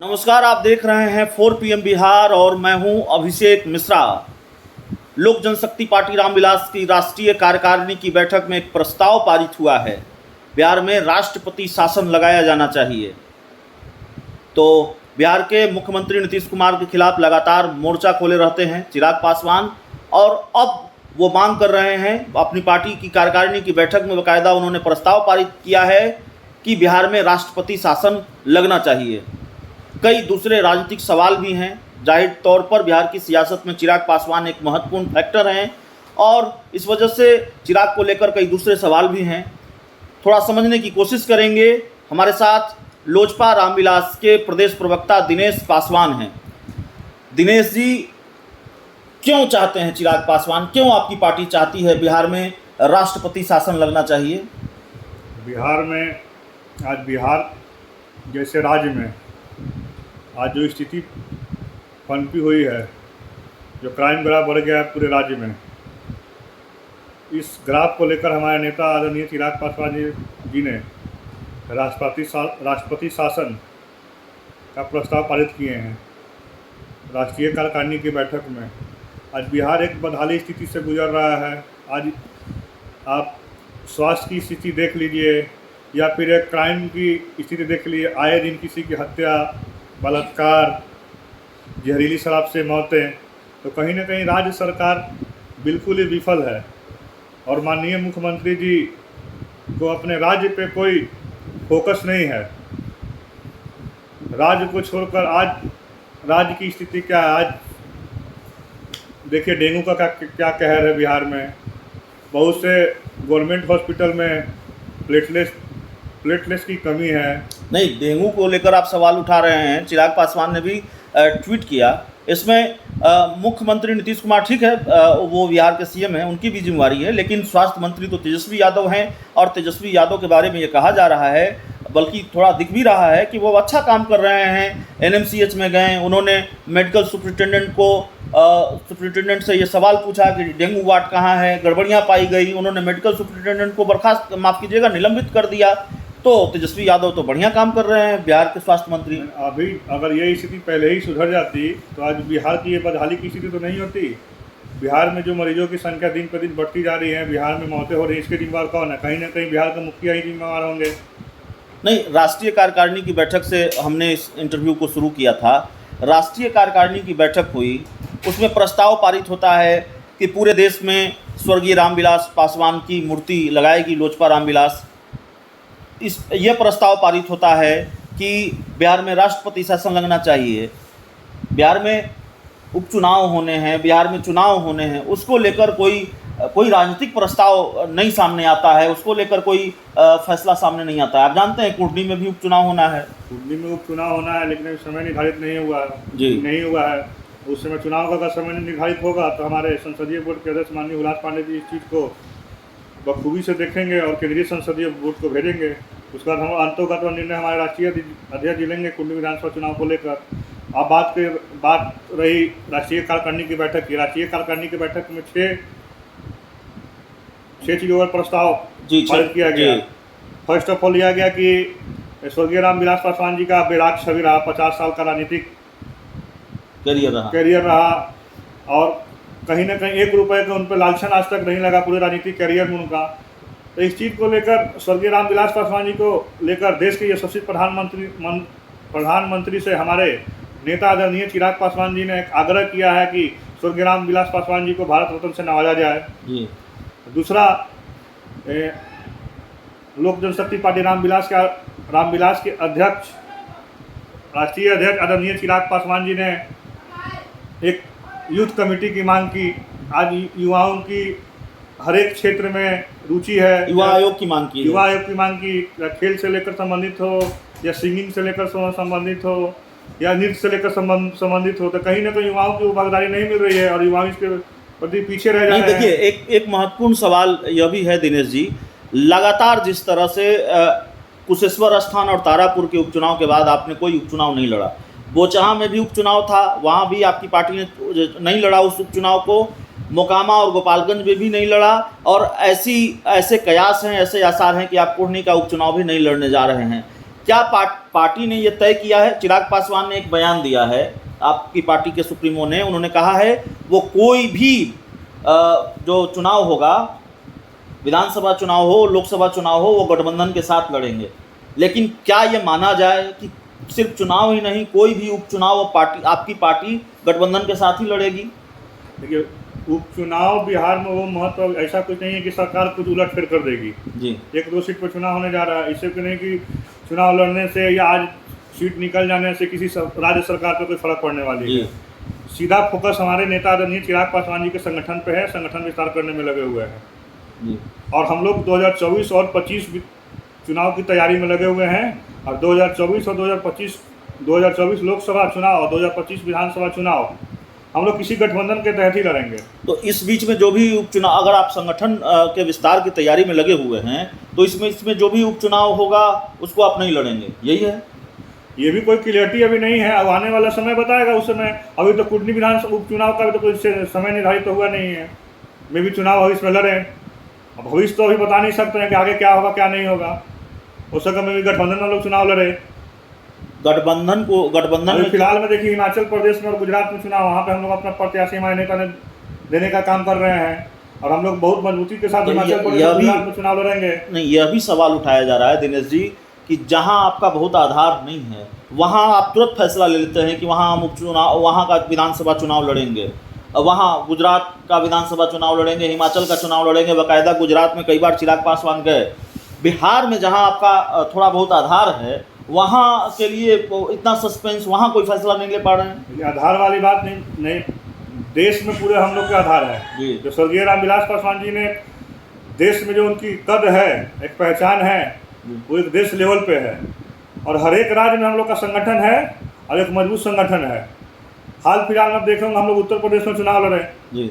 नमस्कार, आप देख रहे हैं 4 PM बिहार और मैं हूं अभिषेक मिश्रा। लोक जनशक्ति पार्टी रामविलास की राष्ट्रीय कार्यकारिणी की बैठक में एक प्रस्ताव पारित हुआ है। बिहार में राष्ट्रपति शासन लगाया जाना चाहिए। तो बिहार के मुख्यमंत्री नीतीश कुमार के खिलाफ लगातार मोर्चा खोले रहते हैं चिराग पासवान, और अब वो मांग कर रहे हैं अपनी पार्टी की कार्यकारिणी की बैठक में बाकायदा उन्होंने प्रस्ताव पारित किया है कि बिहार में राष्ट्रपति शासन लगना चाहिए। कई दूसरे राजनीतिक सवाल भी हैं। जाहिर तौर पर बिहार की सियासत में चिराग पासवान एक महत्वपूर्ण फैक्टर हैं और इस वजह से चिराग को लेकर कई दूसरे सवाल भी हैं। थोड़ा समझने की कोशिश करेंगे। हमारे साथ लोजपा रामविलास के प्रदेश प्रवक्ता दिनेश पासवान हैं। दिनेश जी, क्यों चाहते हैं चिराग पासवान, क्यों आपकी पार्टी चाहती है बिहार में राष्ट्रपति शासन लगना चाहिए? बिहार में आज बिहार जैसे राज्य में आज जो स्थिति पनपी हुई है, जो क्राइम ग्राफ बढ़ गया है पूरे राज्य में, इस ग्राफ को लेकर हमारे नेता आदरणीय चिराग पासवान जी ने राष्ट्रपति शासन का प्रस्ताव पारित किए हैं राष्ट्रीय कार्यकारिणी की बैठक में। आज बिहार एक बदहाली स्थिति से गुजर रहा है। आज आप स्वास्थ्य की स्थिति देख लीजिए या फिर एक क्राइम की स्थिति देख लीजिए। आए दिन किसी की हत्या, बलात्कार, जहरीली शराब से मौतें, तो कहीं ना कहीं राज्य सरकार बिल्कुल ही विफल है और माननीय मुख्यमंत्री जी को अपने राज्य पे कोई फोकस नहीं है। राज्य को छोड़कर आज राज्य की स्थिति क्या है? आज देखिए डेंगू का क्या कहर है बिहार में। बहुत से गवर्नमेंट हॉस्पिटल में प्लेटलेट्स की कमी है। नहीं, डेंगू को लेकर आप सवाल उठा रहे हैं। चिराग पासवान ने भी ट्वीट किया। इसमें मुख्यमंत्री नीतीश कुमार ठीक है, वो बिहार के सीएम हैं, उनकी भी जिम्मेवारी है, लेकिन स्वास्थ्य मंत्री तो तेजस्वी यादव हैं और तेजस्वी यादव के बारे में ये कहा जा रहा है, बल्कि थोड़ा दिख भी रहा है कि वो अच्छा काम कर रहे हैं। एनएमसीएच में गए, उन्होंने मेडिकल सुपरिटेंडेंट से ये सवाल पूछा कि डेंगू वार्ड कहाँ है, गड़बड़ियाँ पाई गई। उन्होंने मेडिकल सुपरिटेंडेंट को बर्खास्त, माफ़ कीजिएगा, निलंबित कर दिया। तो तेजस्वी यादव तो बढ़िया काम कर रहे हैं, बिहार के स्वास्थ्य मंत्री। अभी अगर ये स्थिति पहले ही सुधर जाती तो आज बिहार की ये बदहाली की स्थिति तो नहीं होती। बिहार में जो मरीजों की संख्या दिन पर दिन बढ़ती जा रही है, बिहार में मौतें हो रही हैं, इसके जिम्मेवार कौन है? कहीं ना कहीं बिहार के मुखिया ही जिम्मेवार होंगे। नहीं, राष्ट्रीय कार्यकारिणी की बैठक से हमने इस इंटरव्यू को शुरू किया था। राष्ट्रीय कार्यकारिणी की बैठक हुई, उसमें प्रस्ताव पारित होता है कि पूरे देश में स्वर्गीय रामविलास पासवान की मूर्ति लगाएगी लोजपा रामविलास। यह प्रस्ताव पारित होता है कि बिहार में राष्ट्रपति शासन लगना चाहिए। बिहार में उपचुनाव होने हैं, बिहार में चुनाव होने हैं, उसको लेकर कोई राजनीतिक प्रस्ताव नहीं सामने आता है, उसको लेकर कोई फैसला सामने नहीं आता है। आप जानते हैं कुंडली में भी उपचुनाव होना है। कुंडली में उपचुनाव होना है, लेकिन समय निर्धारित नहीं हुआ जी, नहीं हुआ है। उस समय चुनाव का अगर समय निर्धारित होगा तो हमारे संसदीय बोर्ड के अध्यक्ष माननीय हुलास पांडे जी इस चीज़ को बखूबी से देखेंगे और केंद्रीय संसदीय बोर्ड को भेजेंगे। उसके बाद हम अंतोगत निर्णय हमारे राष्ट्रीय अध्यक्ष लेंगे कुंडली विधानसभा चुनाव को लेकर। अब बात रही राष्ट्रीय कार्यकारिणी की बैठक की। राष्ट्रीय कार्यकारिणी की बैठक में छः चीज़ों पर प्रस्ताव पारित किया गया। फर्स्ट ऑफ ऑल लिया गया कि स्वर्गीय रामविलास पासवान जी का बेराग छवि रहा, 50 साल का राजनीतिक करियर रहा और कहीं ना कहीं 1 रुपये का उन पर लालछन आज तक नहीं लगा पूरे राजनीतिक करियर में उनका। तो इस चीज़ को लेकर स्वर्गीय रामविलास पासवान जी को लेकर देश के यशस्वी प्रधानमंत्री से हमारे नेता आदरणीय चिराग पासवान जी ने एक आग्रह किया है कि स्वर्गीय रामविलास पासवान जी को भारत रत्न से नवाजा जाए। दूसरा, लोक जनशक्ति पार्टी रामविलास के अध्यक्ष, राष्ट्रीय अध्यक्ष आदरणीय चिराग पासवान जी ने एक यूथ कमेटी की मांग की। आज युवाओं की हर एक क्षेत्र में रुचि है। युवा आयोग की मांग की, खेल से लेकर संबंधित हो या सिंगिंग से लेकर संबंधित हो या नृत्य से लेकर संबंधित हो, तो कहीं ना कहीं युवाओं की भागीदारी नहीं मिल रही है और युवाओं इसके प्रति पीछे रह जा रहे हैं। देखिए, एक महत्वपूर्ण सवाल यह भी है दिनेश जी, लगातार जिस तरह से कुशेश्वर स्थान और तारापुर के उपचुनाव के बाद आपने कोई उपचुनाव नहीं लड़ा। बोचहा में भी उपचुनाव था, वहाँ भी आपकी पार्टी ने नहीं लड़ा उस उपचुनाव को। मोकामा और गोपालगंज में भी नहीं लड़ा, और ऐसे कयास हैं, ऐसे आसार हैं कि आप कुर्नी का उपचुनाव भी नहीं लड़ने जा रहे हैं। क्या पार्टी ने ये तय किया है? चिराग पासवान ने एक बयान दिया है, आपकी पार्टी के सुप्रीमो ने, उन्होंने कहा है वो कोई भी जो चुनाव होगा, विधानसभा चुनाव हो, लोकसभा चुनाव हो, वो गठबंधन के साथ लड़ेंगे। लेकिन क्या ये माना जाए कि सिर्फ चुनाव ही नहीं, कोई भी उपचुनाव पार्टी, आपकी पार्टी गठबंधन के साथ ही लड़ेगी? देखिए, उपचुनाव बिहार में वो महत्व ऐसा कुछ नहीं है कि सरकार कुछ उलट फेर कर देगी जी। 1-2 सीट पर चुनाव होने जा रहा है, इससे कि नहीं कि चुनाव लड़ने से या आज सीट निकल जाने से किसी राज्य सरकार पर कोई फर्क पड़ने वाली है। सीधा फोकस हमारे नेता आदरणीय चिराग पासवान जी के संगठन पे है, संगठन विस्तार करने में लगे हुए हैं जी। और हम लोग 2024 और 25 चुनाव की तैयारी में लगे हुए हैं और 2024 और 2024 लोकसभा चुनाव और 2025 विधानसभा चुनाव हम लोग किसी गठबंधन के तहत ही लड़ेंगे। तो इस बीच में जो भी उपचुनाव, अगर आप संगठन के विस्तार की तैयारी में लगे हुए हैं, तो इसमें जो भी उपचुनाव होगा उसको आप नहीं लड़ेंगे, यही है? ये भी कोई क्लियरिटी अभी नहीं है, अब आने वाला समय बताएगा उस समय। अभी तो कुटनी विधानसभा उपचुनाव का भी तो कोई समय निर्धारित तो हुआ नहीं है, मैं भी चुनाव भविष्य में लड़ें। अब भविष्य तो अभी बता नहीं सकते हैं कि आगे क्या होगा क्या नहीं होगा। हो सके में भी गठबंधन में लोग चुनाव लड़े। गठबंधन में फिलहाल में देखिए हिमाचल प्रदेश में और गुजरात में चुनाव, वहाँ पे हम लोग अपना प्रत्याशी हमारे नेता ने देने का काम कर रहे हैं और हम लोग बहुत मजबूती के साथ हिमाचल प्रदेश और गुजरात में चुनाव लड़ेंगे। नहीं, यह भी सवाल उठाया जा रहा है दिनेश जी कि जहां आपका बहुत आधार नहीं है वहां आप तुरंत फैसला ले लेते हैं कि वहां हम उपचुनाव, वहां का विधानसभा चुनाव लड़ेंगे, वहां गुजरात का विधानसभा चुनाव लड़ेंगे, हिमाचल का चुनाव लड़ेंगे। बाकायदा गुजरात में कई बार चिराग पासवान गए। बिहार में जहां आपका थोड़ा बहुत आधार है, वहाँ के लिए इतना सस्पेंस, वहाँ कोई फैसला नहीं ले पा रहे हैं। आधार वाली बात नहीं, देश में पूरे हम लोग के आधार है। जो स्वर्गीय रामविलास पासवान जी ने देश में जो उनकी कद है, एक पहचान है, वो एक देश लेवल पे है और हर एक राज्य में हम लोग का संगठन है और एक मजबूत संगठन है। हाल फिलहाल में देखेंगे हम लोग उत्तर प्रदेश में चुनाव लड़े जी,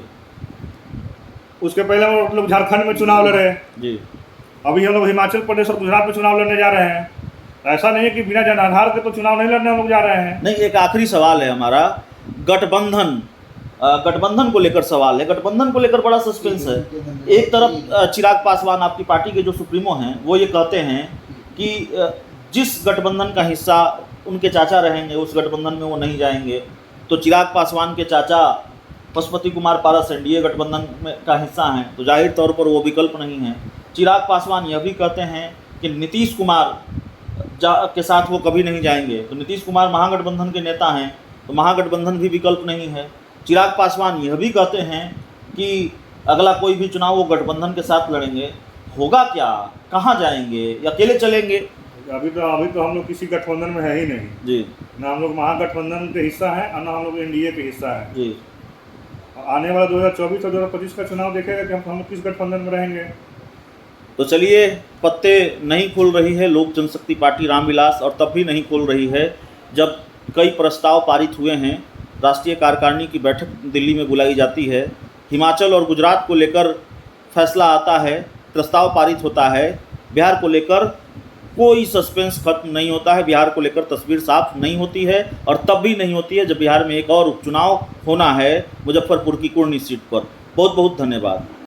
उसके पहले हम लोग झारखंड में चुनाव लड़े जी, अभी हम लोग हिमाचल प्रदेश और गुजरात में चुनाव लड़ने जा रहे हैं। ऐसा नहीं है कि बिना जनाधार के तो चुनाव नहीं लड़ने हम लोग जा रहे हैं। नहीं, एक आखिरी सवाल है हमारा, गठबंधन को लेकर सवाल है। गठबंधन को लेकर बड़ा सस्पेंस है। एक तरफ चिराग पासवान, आपकी पार्टी के जो सुप्रीमो हैं, वो ये कहते हैं कि जिस गठबंधन का हिस्सा उनके चाचा रहेंगे उस गठबंधन में वो नहीं जाएंगे। तो चिराग पासवान के चाचा पशुपति कुमार पारस एनडीए गठबंधन में का हिस्सा हैं, तो जाहिर तौर पर वो विकल्प नहीं है। चिराग पासवान यह भी कहते हैं कि नीतीश कुमार के साथ वो कभी नहीं जाएंगे, तो नीतीश कुमार महागठबंधन के नेता हैं, तो महागठबंधन भी विकल्प नहीं है। चिराग पासवान यह भी कहते हैं कि अगला कोई भी चुनाव वो गठबंधन के साथ लड़ेंगे। होगा क्या, कहाँ जाएंगे या अकेले चलेंगे? अभी तो हम लोग किसी गठबंधन में है ही नहीं जी, ना हम लोग महागठबंधन के हिस्सा हैं और ना हम लोग एनडीए के हिस्सा हैं जी। आने वाला 2024 और 2025 का चुनाव देखेगा कि हम लोग किस गठबंधन में रहेंगे। तो चलिए, पत्ते नहीं खुल रही है लोक जनशक्ति पार्टी रामविलास, और तब भी नहीं खुल रही है जब कई प्रस्ताव पारित हुए हैं। राष्ट्रीय कार्यकारिणी की बैठक दिल्ली में बुलाई जाती है, हिमाचल और गुजरात को लेकर फैसला आता है, प्रस्ताव पारित होता है। बिहार को लेकर कोई सस्पेंस खत्म नहीं होता है, बिहार को लेकर तस्वीर साफ नहीं होती है, और तब भी नहीं होती है जब बिहार में एक और उपचुनाव होना है मुजफ्फरपुर की कुर्नी सीट पर। बहुत बहुत धन्यवाद।